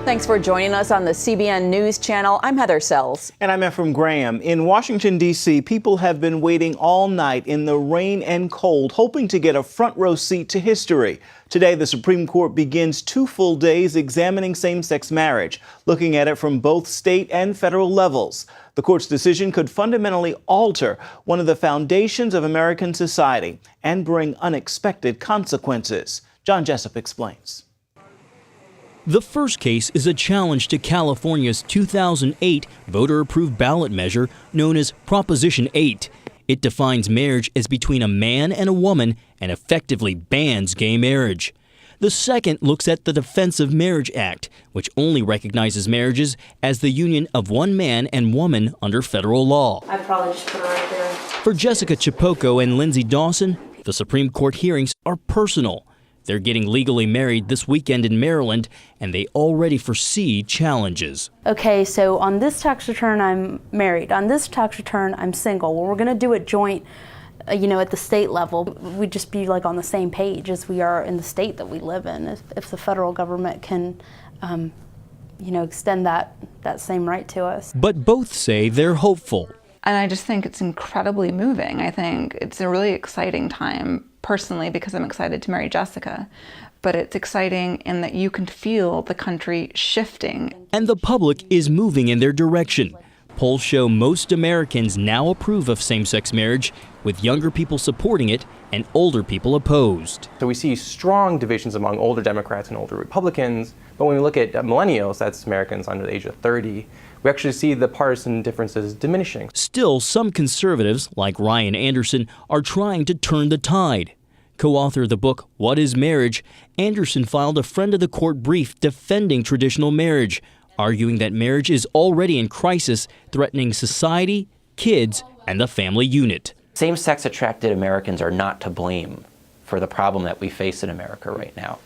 Thanks for joining us on the CBN News Channel. I'm Heather Sells. And I'm Ephraim Graham. In Washington, D.C., people have been waiting all night in the rain and cold, hoping to get a front row seat to history. Today, the Supreme Court begins 2 full days examining same-sex marriage, looking at it from both state and federal levels. The court's decision could fundamentally alter one of the foundations of American society and bring unexpected consequences. John Jessup explains. The first case is a challenge to California's 2008 voter-approved ballot measure known as Proposition 8. It defines marriage as between a man and a woman and effectively bans gay marriage. The second looks at the Defense of Marriage Act, which only recognizes marriages as the union of one man and woman under federal law. I probably just put it right there. For Jessica Chipoco and Lindsay Dawson, the Supreme Court hearings are personal. They're getting legally married this weekend in Maryland, and they already foresee challenges. Okay, so on this tax return, I'm married. On this tax return, I'm single. Well, we're going to do it joint, at the state level. We'd just be like on the same page as we are in the state that we live in. If the federal government can, extend that same right to us. But both say they're hopeful. And I just think it's incredibly moving. I think it's a really exciting time, personally, because I'm excited to marry Jessica. But it's exciting in that you can feel the country shifting. And the public is moving in their direction. Polls show most Americans now approve of same-sex marriage, with younger people supporting it and older people opposed. So we see strong divisions among older Democrats and older Republicans. But when we look at millennials, that's Americans under the age of 30, we actually see the partisan differences diminishing. Still, some conservatives, like Ryan Anderson, are trying to turn the tide. Co-author of the book, What is Marriage?, Anderson filed a friend of the court brief defending traditional marriage, arguing that marriage is already in crisis, threatening society, kids, and the family unit. Same-sex attracted Americans are not to blame for the problem that we face in America right now.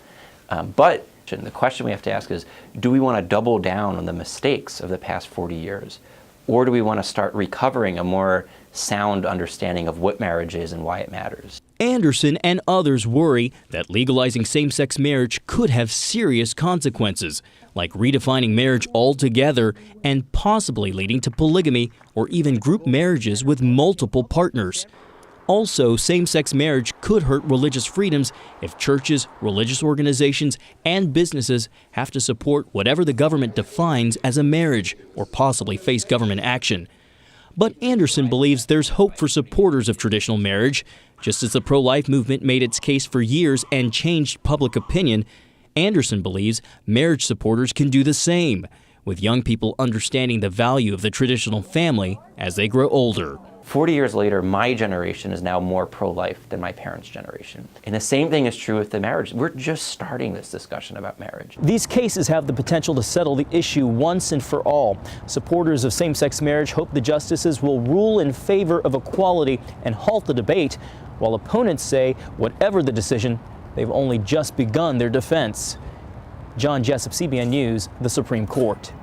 But the question we have to ask is, do we want to double down on the mistakes of the past 40 years? Or do we want to start recovering a more sound understanding of what marriage is and why it matters? Anderson and others worry that legalizing same-sex marriage could have serious consequences, like redefining marriage altogether and possibly leading to polygamy or even group marriages with multiple partners. Also, same-sex marriage could hurt religious freedoms if churches, religious organizations, and businesses have to support whatever the government defines as a marriage or possibly face government action. But Anderson believes there's hope for supporters of traditional marriage. Just as the pro-life movement made its case for years and changed public opinion, Anderson believes marriage supporters can do the same, with young people understanding the value of the traditional family as they grow older. 40 years later, my generation is now more pro-life than my parents' generation. And the same thing is true with the marriage. We're just starting this discussion about marriage. These cases have the potential to settle the issue once and for all. Supporters of same-sex marriage hope the justices will rule in favor of equality and halt the debate, while opponents say whatever the decision, they've only just begun their defense. John Jessup, CBN News, the Supreme Court.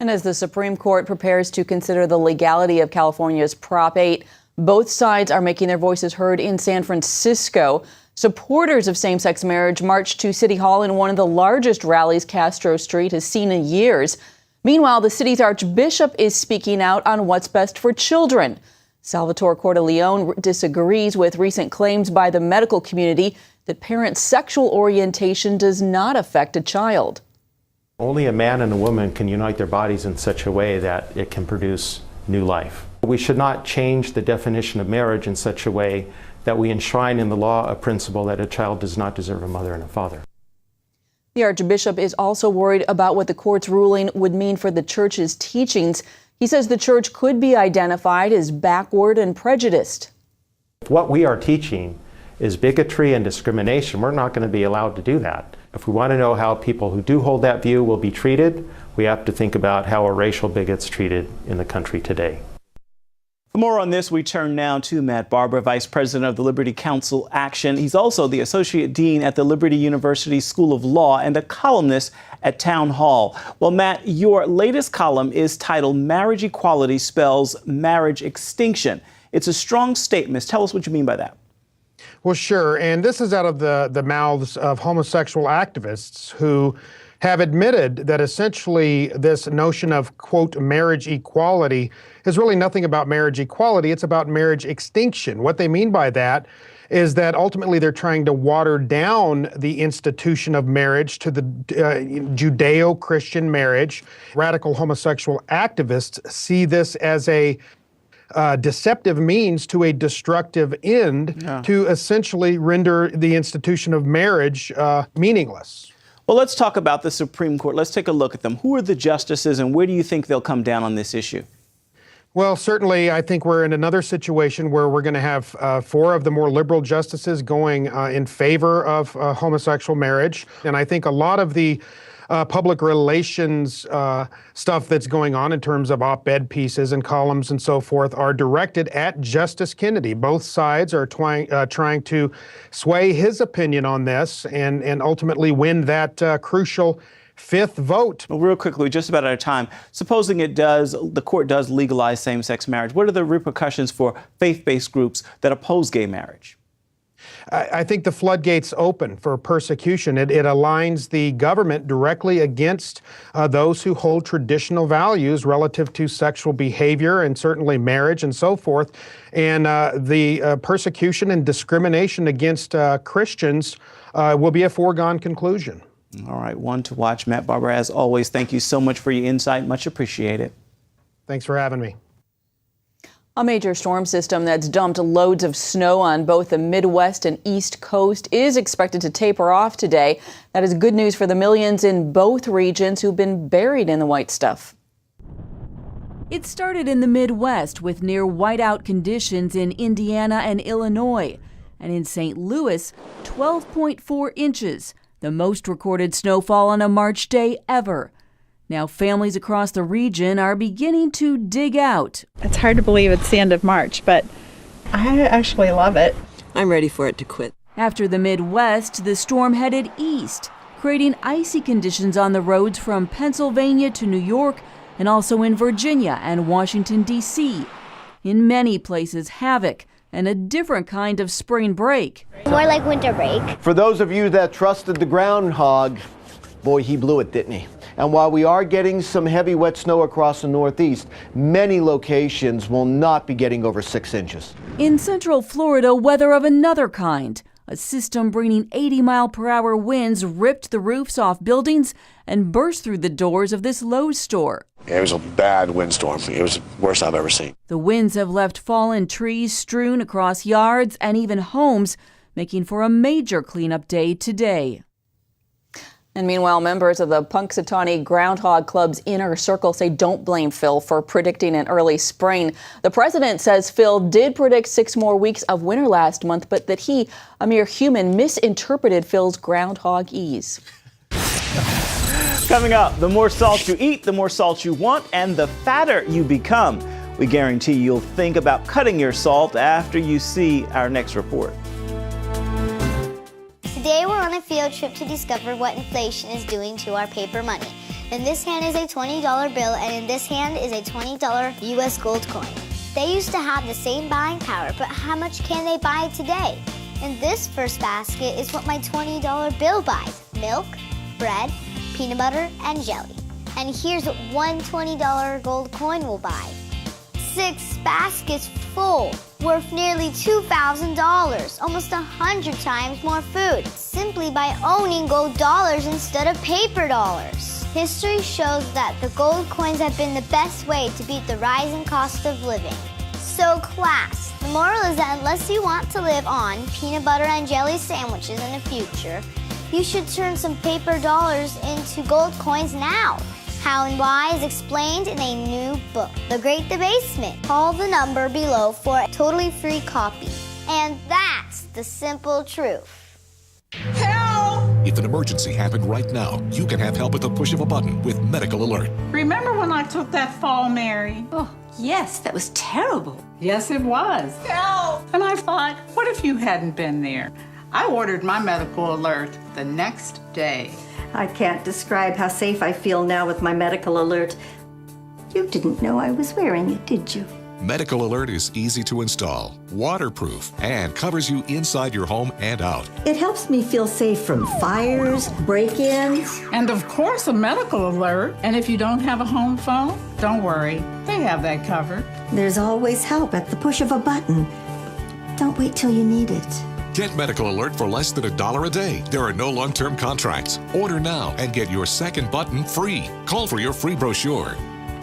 And as the Supreme Court prepares to consider the legality of California's Prop 8, both sides are making their voices heard in San Francisco. Supporters of same-sex marriage marched to City Hall in one of the largest rallies Castro Street has seen in years. Meanwhile, the city's Archbishop is speaking out on what's best for children. Salvatore Corteleone disagrees with recent claims by the medical community that parents' sexual orientation does not affect a child. Only a man and a woman can unite their bodies in such a way that it can produce new life. We should not change the definition of marriage in such a way that we enshrine in the law a principle that a child does not deserve a mother and a father. The Archbishop is also worried about what the court's ruling would mean for the church's teachings. He says the church could be identified as backward and prejudiced. If what we are teaching is bigotry and discrimination, we're not going to be allowed to do that. If we want to know how people who do hold that view will be treated, we have to think about how are racial bigots treated in the country today. For more on this, we turn now to Matt Barber, Vice President of the Liberty Counsel Action. He's also the Associate Dean at the Liberty University School of Law and a columnist at Town Hall. Well, Matt, your latest column is titled Marriage Equality Spells Marriage Extinction. It's a strong statement. Tell us what you mean by that. Well, sure. And this is out of the mouths of homosexual activists who have admitted that essentially this notion of, quote, marriage equality is really nothing about marriage equality. It's about marriage extinction. What they mean by that is that ultimately they're trying to water down the institution of marriage to the Judeo-Christian marriage. Radical homosexual activists see this as a deceptive means to a destructive end to essentially render the institution of marriage meaningless. Well, let's talk about the Supreme Court. Let's take a look at them. Who are the justices and where do you think they'll come down on this issue? Well, certainly, I think we're in another situation where we're going to have 4 of the more liberal justices going in favor of homosexual marriage. And I think a lot of the public relations stuff that's going on in terms of op-ed pieces and columns and so forth are directed at Justice Kennedy. Both sides are trying to sway his opinion on this and ultimately win that crucial 5th vote. Well, real quickly, just about out of time. Supposing the court does legalize same-sex marriage, what are the repercussions for faith-based groups that oppose gay marriage? I think the floodgates open for persecution. It aligns the government directly against those who hold traditional values relative to sexual behavior and certainly marriage and so forth. And the persecution and discrimination against Christians will be a foregone conclusion. All right, one to watch. Matt Barber, as always, thank you so much for your insight. Much appreciated. Thanks for having me. A major storm system that's dumped loads of snow on both the Midwest and East Coast is expected to taper off today. That is good news for the millions in both regions who've been buried in the white stuff. It started in the Midwest with near whiteout conditions in Indiana and Illinois. And in St. Louis, 12.4 inches, the most recorded snowfall on a March day ever. Now families across the region are beginning to dig out. It's hard to believe it's the end of March, but I actually love it. I'm ready for it to quit. After the Midwest, the storm headed east, creating icy conditions on the roads from Pennsylvania to New York and also in Virginia and Washington, D.C. In many places, havoc and a different kind of spring break. More like winter break. For those of you that trusted the groundhog, boy, he blew it, didn't he? And while we are getting some heavy wet snow across the Northeast, many locations will not be getting over 6 inches. In Central Florida, weather of another kind. A system bringing 80-mile-per-hour winds ripped the roofs off buildings and burst through the doors of this Lowe's store. It was a bad windstorm. It was the worst I've ever seen. The winds have left fallen trees strewn across yards and even homes, making for a major cleanup day today. And meanwhile, members of the Punxsutawney Groundhog Club's inner circle say don't blame Phil for predicting an early spring. The president says Phil did predict 6 more weeks of winter last month, but that he, a mere human, misinterpreted Phil's groundhog-ese. Coming up, the more salt you eat, the more salt you want, and the fatter you become. We guarantee you'll think about cutting your salt after you see our next report. Today we're on a field trip to discover what inflation is doing to our paper money. In this hand is a $20 bill and in this hand is a $20 US gold coin. They used to have the same buying power, but how much can they buy today? In this first basket is what my $20 bill buys: milk, bread, peanut butter, and jelly. And here's what one $20 gold coin will buy: 6 baskets full, worth nearly $2,000, almost 100 times more food, simply by owning gold dollars instead of paper dollars. History shows that the gold coins have been the best way to beat the rising cost of living. So class, the moral is that unless you want to live on peanut butter and jelly sandwiches in the future, you should turn some paper dollars into gold coins now. How and why is explained in a new book, The Great Debasement. Call the number below for a totally free copy. And that's the simple truth. Help! If an emergency happened right now, you can have help at the push of a button with Medical Alert. Remember when I took that fall, Mary? Oh, yes, that was terrible. Yes, it was. Help! And I thought, what if you hadn't been there? I ordered my Medical Alert the next day. I can't describe how safe I feel now with my Medical Alert. You didn't know I was wearing it, did you? Medical Alert is easy to install, waterproof, and covers you inside your home and out. It helps me feel safe from fires, break-ins. And of course, a medical alert. And if you don't have a home phone, don't worry. They have that covered. There's always help at the push of a button. Don't wait till you need it. Get Medical Alert for less than $1 a day. There are no long-term contracts. Order now and get your second button free. Call for your free brochure.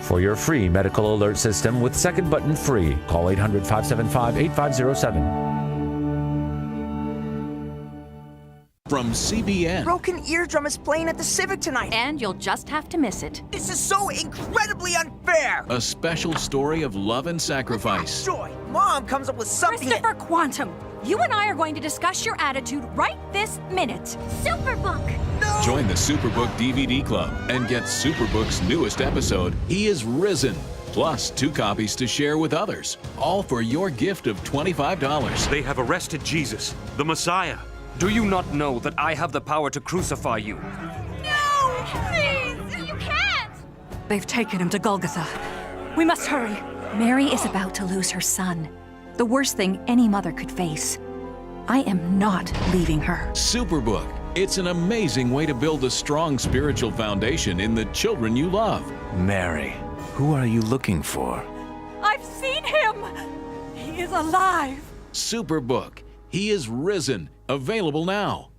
For your free medical alert system with second button free, call 800-575-8507. From CBN. Broken Eardrum is playing at the Civic tonight. And you'll just have to miss it. This is so incredibly unfair. A special story of love and sacrifice. Joy, Mom comes up with something. Christopher Quantum, you and I are going to discuss your attitude right this minute. Superbook. No. Join the Superbook DVD Club and get Superbook's newest episode, He is Risen. Plus 2 copies to share with others. All for your gift of $25. They have arrested Jesus, the Messiah. Do you not know that I have the power to crucify you? No! Please! You can't! They've taken him to Golgotha. We must hurry. Mary is about to lose her son. The worst thing any mother could face. I am not leaving her. Superbook. It's an amazing way to build a strong spiritual foundation in the children you love. Mary, who are you looking for? I've seen him! He is alive! Superbook. He is Risen. Available now.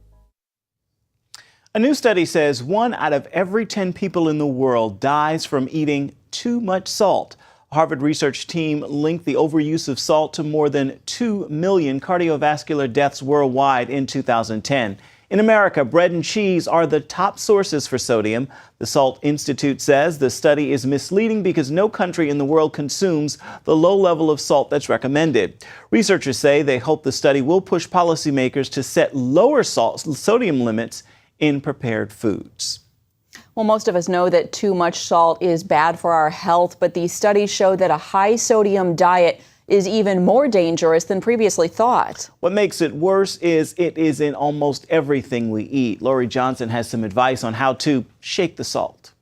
A new study says 1 out of every 10 people in the world dies from eating too much salt. A Harvard research team linked the overuse of salt to more than 2 million cardiovascular deaths worldwide in 2010. In America, bread and cheese are the top sources for sodium. The Salt Institute says the study is misleading because no country in the world consumes the low level of salt that's recommended. Researchers say they hope the study will push policymakers to set lower sodium limits in prepared foods. Well, most of us know that too much salt is bad for our health, but these studies show that a high sodium diet is even more dangerous than previously thought. What makes it worse is it is in almost everything we eat. Lori Johnson has some advice on how to shake the salt.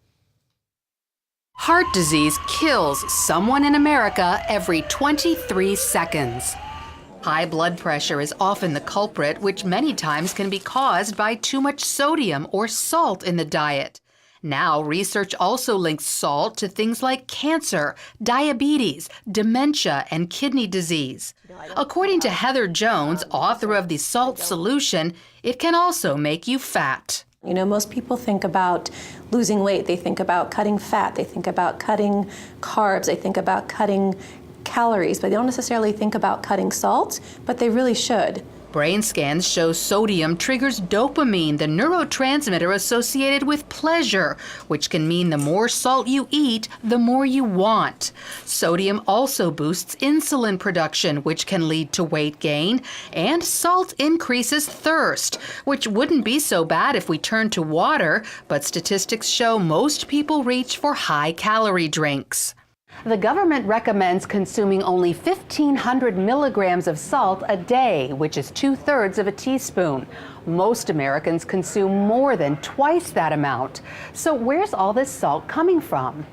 Heart disease kills someone in America every 23 seconds. High blood pressure is often the culprit, which many times can be caused by too much sodium or salt in the diet. Now, research also links salt to things like cancer, diabetes, dementia, and kidney disease. According to Heather Jones, author of The Salt Solution, it can also make you fat. You know, most people think about losing weight. They think about cutting fat. They think about cutting carbs. They think about cutting calories, but they don't necessarily think about cutting salt, but they really should. Brain scans show sodium triggers dopamine, the neurotransmitter associated with pleasure, which can mean the more salt you eat, the more you want. Sodium also boosts insulin production, which can lead to weight gain, and salt increases thirst, which wouldn't be so bad if we turned to water, but statistics show most people reach for high-calorie drinks. The government recommends consuming only 1,500 milligrams of salt a day, which is 2/3 of a teaspoon. Most Americans consume more than twice that amount. So where's all this salt coming from?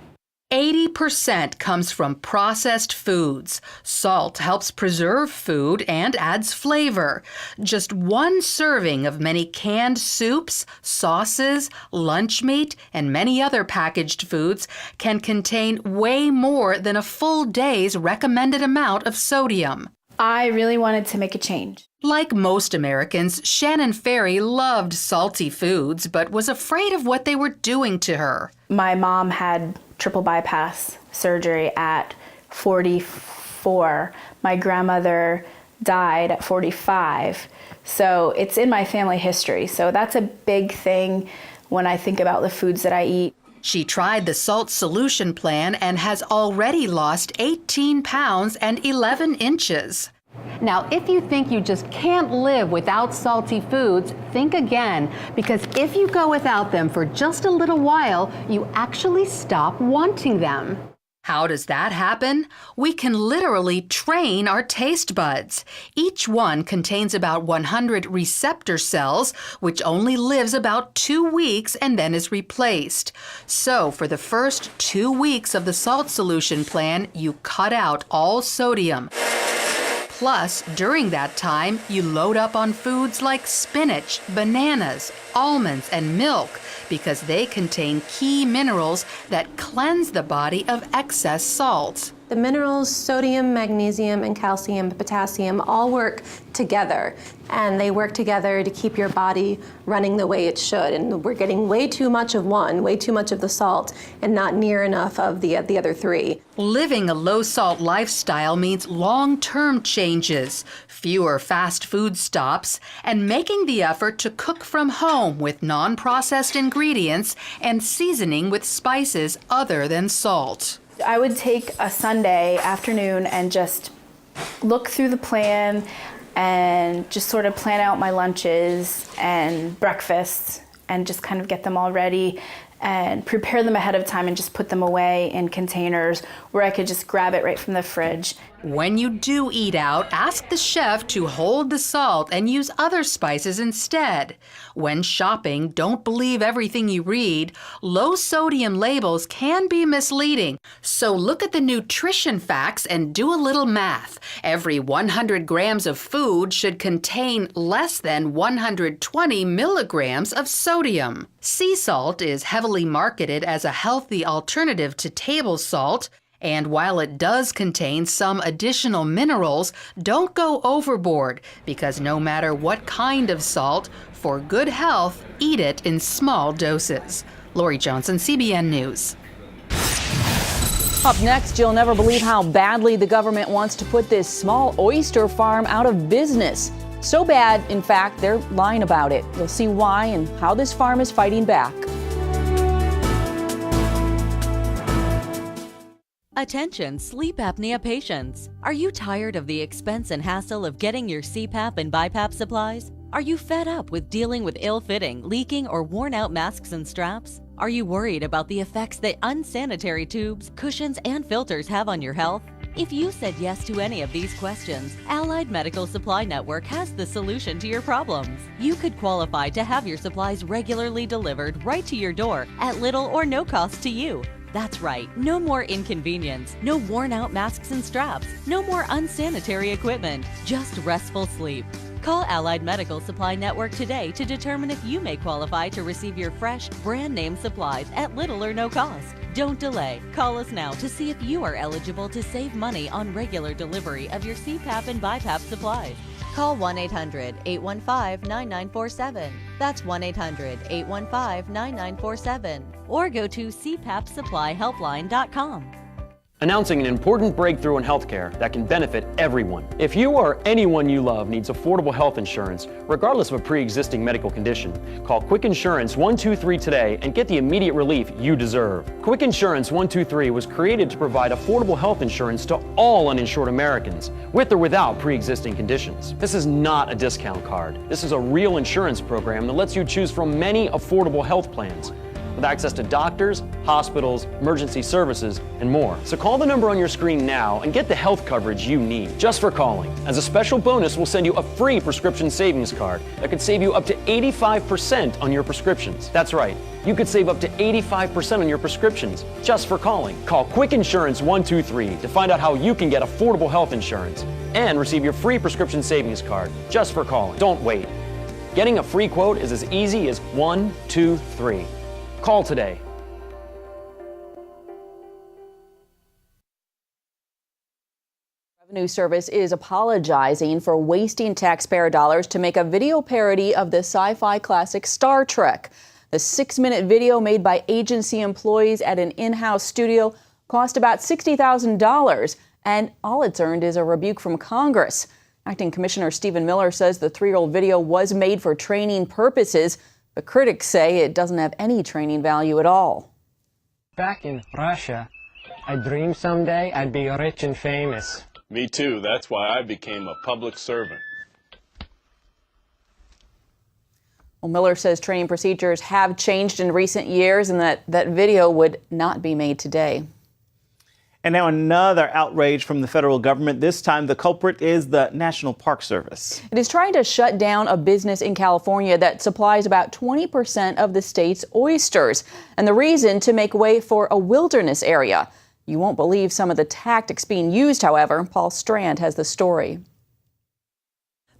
80% comes from processed foods. Salt helps preserve food and adds flavor. Just 1 serving of many canned soups, sauces, lunch meat, and many other packaged foods can contain way more than a full day's recommended amount of sodium. I really wanted to make a change. Like most Americans, Shannon Ferry loved salty foods, but was afraid of what they were doing to her. My mom had triple bypass surgery at 44. My grandmother died at 45. So it's in my family history. So that's a big thing when I think about the foods that I eat. She tried the Salt Solution Plan and has already lost 18 pounds and 11 inches. Now, if you think you just can't live without salty foods, think again, because if you go without them for just a little while, you actually stop wanting them. How does that happen? We can literally train our taste buds. Each one contains about 100 receptor cells, which only lives about 2 weeks and then is replaced. So for the first 2 weeks of the salt solution plan, you cut out all sodium. Plus, during that time, you load up on foods like spinach, bananas, almonds, and milk because they contain key minerals that cleanse the body of excess salt. The minerals, sodium, magnesium, and calcium, potassium, all work together. And they work together to keep your body running the way it should. And we're getting way too much of one, way too much of the salt, and not near enough of the other three. Living a low-salt lifestyle means long-term changes, fewer fast food stops, and making the effort to cook from home with non-processed ingredients and seasoning with spices other than salt. I would take a Sunday afternoon and just look through the plan and just sort of plan out my lunches and breakfasts and just kind of get them all ready and prepare them ahead of time and just put them away in containers where I could just grab it right from the fridge. When you do eat out, ask the chef to hold the salt and use other spices instead. When shopping, don't believe everything you read. Low sodium labels can be misleading, so look at the nutrition facts and do a little math. Every 100 grams of food should contain less than 120 milligrams of sodium. Sea salt is heavily marketed as a healthy alternative to table salt. And while it does contain some additional minerals, don't go overboard because no matter what kind of salt, for good health, eat it in small doses. Lori Johnson, CBN News. Up next, you'll never believe how badly the government wants to put this small oyster farm out of business. So bad, in fact, they're lying about it. You'll see why and how this farm is fighting back. Attention sleep apnea patients. Are you tired of the expense and hassle of getting your CPAP and BiPAP supplies? Are you fed up with dealing with ill-fitting, leaking, or worn-out masks and straps? Are you worried about the effects that unsanitary tubes, cushions, and filters have on your health? If you said yes to any of these questions, Allied Medical Supply Network has the solution to your problems. You could qualify to have your supplies regularly delivered right to your door at little or no cost to you. That's right, no more inconvenience, no worn-out masks and straps, no more unsanitary equipment, just restful sleep. Call Allied Medical Supply Network today to determine if you may qualify to receive your fresh, brand-name supplies at little or no cost. Don't delay. Call us now to see if you are eligible to save money on regular delivery of your CPAP and BiPAP supplies. Call 1-800-815-9947. That's 1-800-815-9947. Or go to cpapsupplyhelpline.com. Announcing an important breakthrough in healthcare that can benefit everyone. If you or anyone you love needs affordable health insurance, regardless of a pre-existing medical condition, call Quick Insurance 123 today and get the immediate relief you deserve. Quick Insurance 123 was created to provide affordable health insurance to all uninsured Americans, with or without pre-existing conditions. This is not a discount card. This is a real insurance program that lets you choose from many affordable health plans, with access to doctors, hospitals, emergency services, and more. So call the number on your screen now and get the health coverage you need just for calling. As a special bonus, we'll send you a free prescription savings card that could save you up to 85% on your prescriptions. That's right, you could save up to 85% on your prescriptions just for calling. Call Quick Insurance 123 to find out how you can get affordable health insurance and receive your free prescription savings card just for calling. Don't wait. Getting a free quote is as easy as 1, 2, 3. Call today. Revenue Service is apologizing for wasting taxpayer dollars to make a video parody of the sci-fi classic Star Trek. The 6-minute video made by agency employees at an in-house studio cost about $60,000, and all it's earned is a rebuke from Congress. Acting Commissioner Stephen Miller says the 3-year-old video was made for training purposes, but critics say it doesn't have any training value at all. Back in Russia, I dreamed someday I'd be rich and famous. Me too. That's why I became a public servant. Well, Miller says training procedures have changed in recent years and that video would not be made today. And now another outrage from the federal government. This time the culprit is the National Park Service. It is trying to shut down a business in California that supplies about 20% of the state's oysters. And the reason, to make way for a wilderness area. You won't believe some of the tactics being used, however. Paul Strand has the story.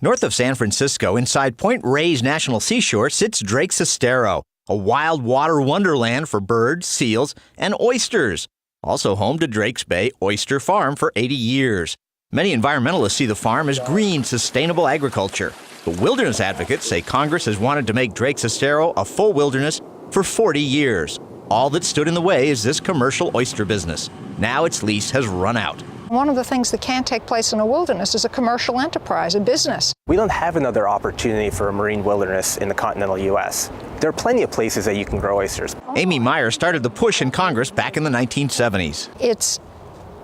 North of San Francisco, inside Point Reyes National Seashore, sits Drake's Estero, a wild water wonderland for birds, seals, and oysters. Also home to Drake's Bay Oyster Farm for 80 years. Many environmentalists see the farm as green, sustainable agriculture. But wilderness advocates say Congress has wanted to make Drake's Estero a full wilderness for 40 years. All that stood in the way is this commercial oyster business. Now its lease has run out. One of the things that can take place in a wilderness is a commercial enterprise, a business. We don't have another opportunity for a marine wilderness in the continental U.S. There are plenty of places that you can grow oysters. Amy Meyer started the push in Congress back in the 1970s. It's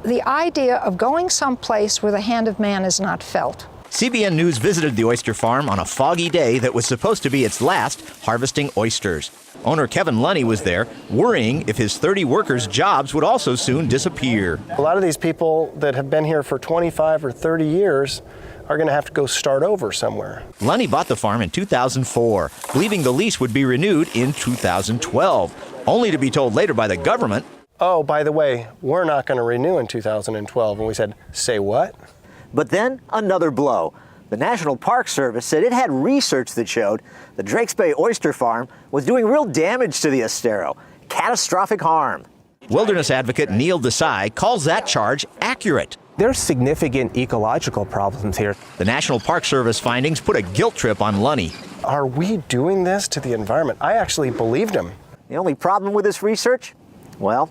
the idea of going someplace where the hand of man is not felt. CBN News visited the oyster farm on a foggy day that was supposed to be its last harvesting oysters. Owner Kevin Lunny was there, worrying if his 30 workers' jobs would also soon disappear. A lot of these people that have been here for 25 or 30 years are going to have to go start over somewhere. Lunny bought the farm in 2004, believing the lease would be renewed in 2012, only to be told later by the government, "Oh, by the way, we're not going to renew in 2012. And we said, "Say what?" But then another blow. The National Park Service said it had research that showed the Drake's Bay Oyster Farm was doing real damage to the Estero. Catastrophic harm. Wilderness advocate Neil Desai calls that charge accurate. There's significant ecological problems here. The National Park Service findings put a guilt trip on Lunny. Are we doing this to the environment? I actually believed him. The only problem with this research? Well,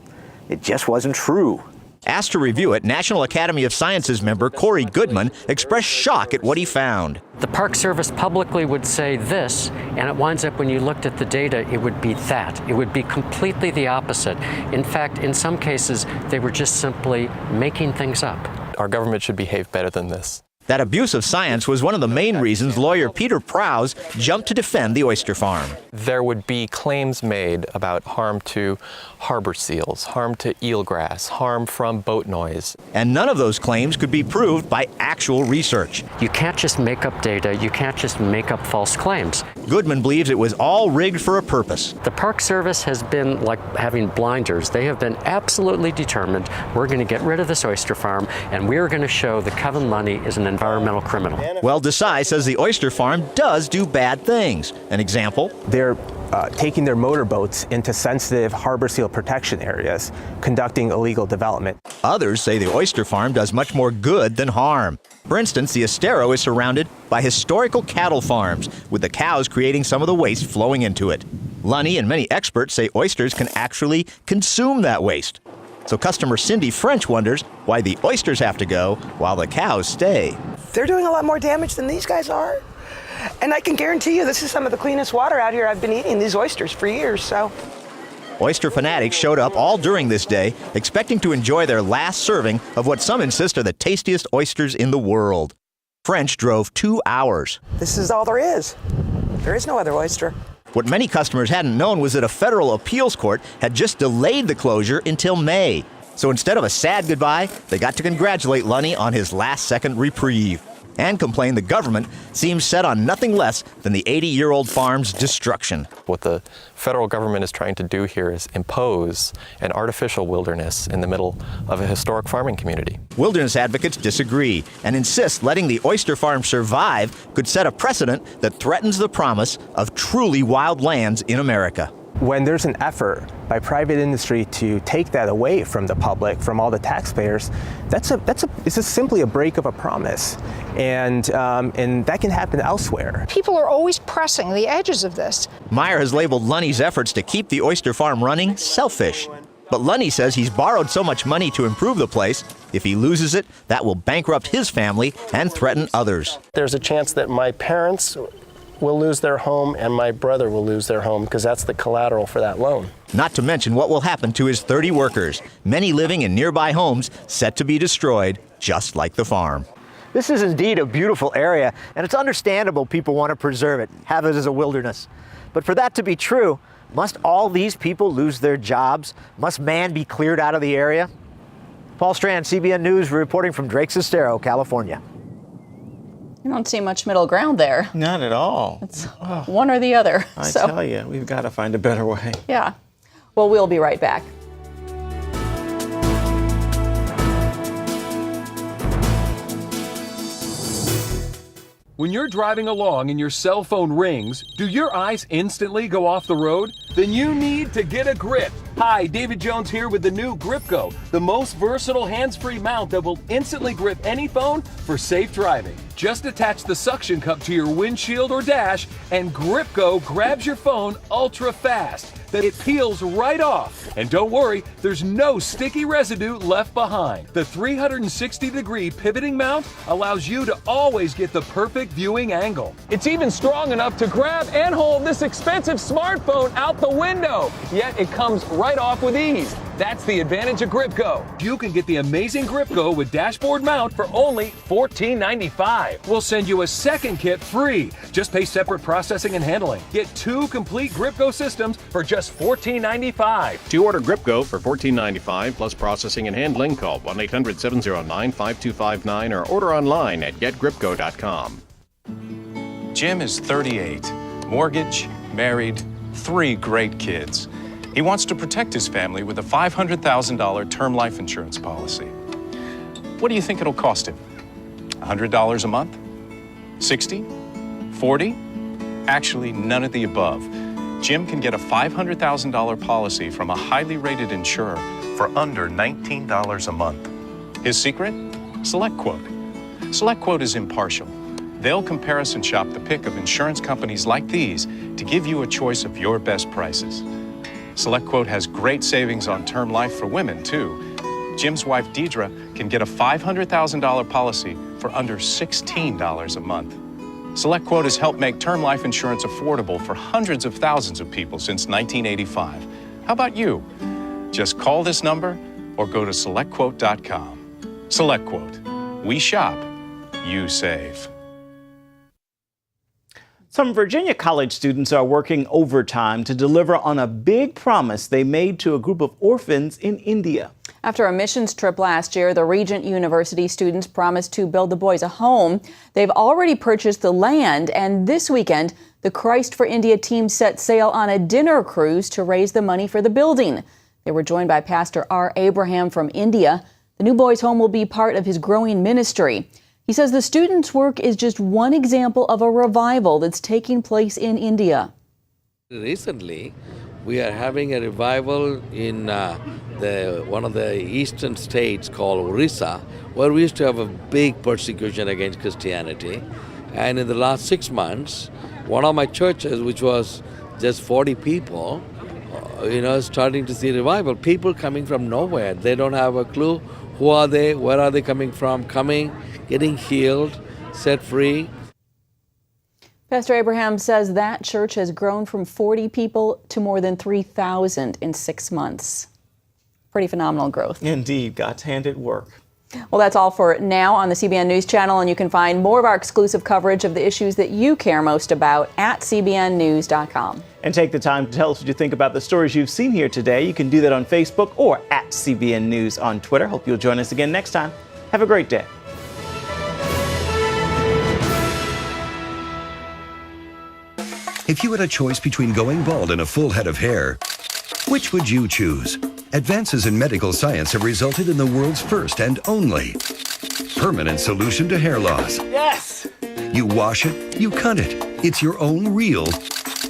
it just wasn't true. Asked to review it, National Academy of Sciences member Corey Goodman expressed shock at what he found. The Park Service publicly would say this, and it winds up when you looked at the data, it would be that. It would be completely the opposite. In fact, in some cases, they were just simply making things up. Our government should behave better than this. That abuse of science was one of the main reasons lawyer Peter Prowse jumped to defend the oyster farm. There would be claims made about harm to harbor seals, harm to eelgrass, harm from boat noise. And none of those claims could be proved by actual research. You can't just make up data. You can't just make up false claims. Goodman believes it was all rigged for a purpose. The Park Service has been like having blinders. They have been absolutely determined, we're going to get rid of this oyster farm, and we're going to show that Kevin Lunny is an environmental criminal. Well, Desai says the oyster farm does do bad things. An example? They're taking their motorboats into sensitive harbor seal protection areas, conducting illegal development. Others say the oyster farm does much more good than harm. For instance, the Estero is surrounded by historical cattle farms, with the cows creating some of the waste flowing into it. Lunny and many experts say oysters can actually consume that waste. So customer Cindy French wonders why the oysters have to go while the cows stay. They're doing a lot more damage than these guys are. And I can guarantee you this is some of the cleanest water out here. I've been eating these oysters for years, so. Oyster fanatics showed up all during this day, expecting to enjoy their last serving of what some insist are the tastiest oysters in the world. French drove 2 hours. This is all there is. There is no other oyster. What many customers hadn't known was that a federal appeals court had just delayed the closure until May. So instead of a sad goodbye, they got to congratulate Lunny on his last-second reprieve and complain the government seems set on nothing less than the 80-year-old farm's destruction. What the federal government is trying to do here is impose an artificial wilderness in the middle of a historic farming community. Wilderness advocates disagree and insist letting the oyster farm survive could set a precedent that threatens the promise of truly wild lands in America. When there's an effort by private industry to take that away from the public, from all the taxpayers, it's just simply a break of a promise, and that can happen elsewhere. People are always pressing the edges of this. Meyer has labeled Lunny's efforts to keep the oyster farm running selfish. But Lunny says he's borrowed so much money to improve the place, if he loses it, that will bankrupt his family and threaten others. There's a chance that my parents will lose their home and my brother will lose their home because that's the collateral for that loan. Not to mention what will happen to his 30 workers, many living in nearby homes set to be destroyed, just like the farm. This is indeed a beautiful area, and it's understandable people want to preserve it, have it as a wilderness. But for that to be true, must all these people lose their jobs? Must man be cleared out of the area? Paul Strand, CBN News, reporting from Drake Sestero, California. You don't see much middle ground there. Not at all. It's one or the other. I tell you, we've got to find a better way. Yeah. Well, we'll be right back. When you're driving along and your cell phone rings, do your eyes instantly go off the road? Then you need to get a grip. Hi, David Jones here with the new GripGo, the most versatile hands-free mount that will instantly grip any phone for safe driving. Just attach the suction cup to your windshield or dash, and GripGo grabs your phone ultra fast. Then it peels right off. And don't worry, there's no sticky residue left behind. The 360-degree pivoting mount allows you to always get the perfect viewing angle. It's even strong enough to grab and hold this expensive smartphone out the window. Yet it comes right off with ease. That's the advantage of GripGo. You can get the amazing GripGo with dashboard mount for only $14.95. We'll send you a second kit free. Just pay separate processing and handling. Get 2 complete GripGo systems for just $14.95. To order GripGo for $14.95 plus processing and handling, call 1-800-709-5259 or order online at getgripgo.com. Jim is 38, mortgage, married, 3 great kids. He wants to protect his family with a $500,000 term life insurance policy. What do you think it'll cost him? $100 a month? 60? 40? Actually, none of the above. Jim can get a $500,000 policy from a highly rated insurer for under $19 a month. His secret? SelectQuote. SelectQuote is impartial. They'll comparison shop the pick of insurance companies like these to give you a choice of your best prices. SelectQuote has great savings on term life for women, too. Jim's wife, Deidre, can get a $500,000 policy for under $16 a month. SelectQuote has helped make term life insurance affordable for hundreds of thousands of people since 1985. How about you? Just call this number or go to SelectQuote.com. SelectQuote. We shop, you save. Some Virginia college students are working overtime to deliver on a big promise they made to a group of orphans in India. After a missions trip last year, the Regent University students promised to build the boys a home. They've already purchased the land, and this weekend, the Christ for India team set sail on a dinner cruise to raise the money for the building. They were joined by Pastor R. Abraham from India. The new boys' home will be part of his growing ministry. He says the students' work is just one example of a revival that's taking place in India. Recently, we are having a revival in one of the eastern states called Orissa, where we used to have a big persecution against Christianity. And in the last 6 months, one of my churches, which was just 40 people, starting to see revival. People coming from nowhere. They don't have a clue. Who are they? Where are they coming from? Getting healed, set free. Pastor Abraham says that church has grown from 40 people to more than 3,000 in 6 months. Pretty phenomenal growth. Indeed, God's hand at work. Well, that's all for now on the CBN News Channel, and you can find more of our exclusive coverage of the issues that you care most about at cbnnews.com. And take the time to tell us what you think about the stories you've seen here today. You can do that on Facebook or at CBN News on Twitter. Hope you'll join us again next time. Have a great day. If you had a choice between going bald and a full head of hair, which would you choose? Advances in medical science have resulted in the world's first and only permanent solution to hair loss. Yes! You wash it, you cut it. It's your own real,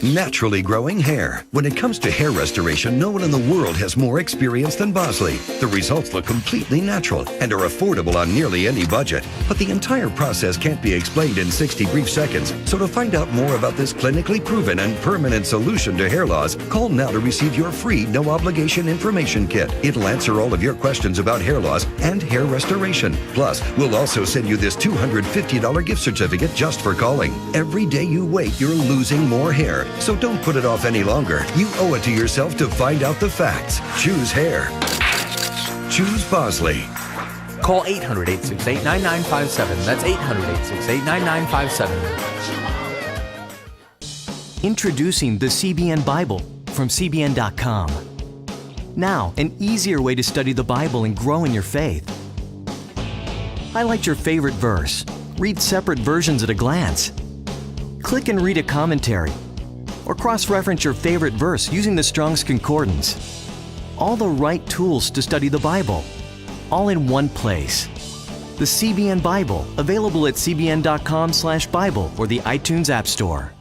naturally growing hair. When it comes to hair restoration, no one in the world has more experience than Bosley. The results look completely natural and are affordable on nearly any budget. But the entire process can't be explained in 60 brief seconds. So to find out more about this clinically proven and permanent solution to hair loss, call now to receive your free no-obligation information kit. It'll answer all of your questions about hair loss and hair restoration. Plus, we'll also send you this $250 gift certificate just for calling. Every day you wait, you're losing more hair. So don't put it off any longer. You owe it to yourself to find out the facts. Choose hair. Choose Bosley. Call 800-868-9957. That's 800-868-9957. Introducing the CBN Bible from CBN.com. Now, an easier way to study the Bible and grow in your faith. Highlight your favorite verse. Read separate versions at a glance. Click and read a commentary. Or cross-reference your favorite verse using the Strong's Concordance. All the right tools to study the Bible, all in one place. The CBN Bible, available at cbn.com/Bible or the iTunes App Store.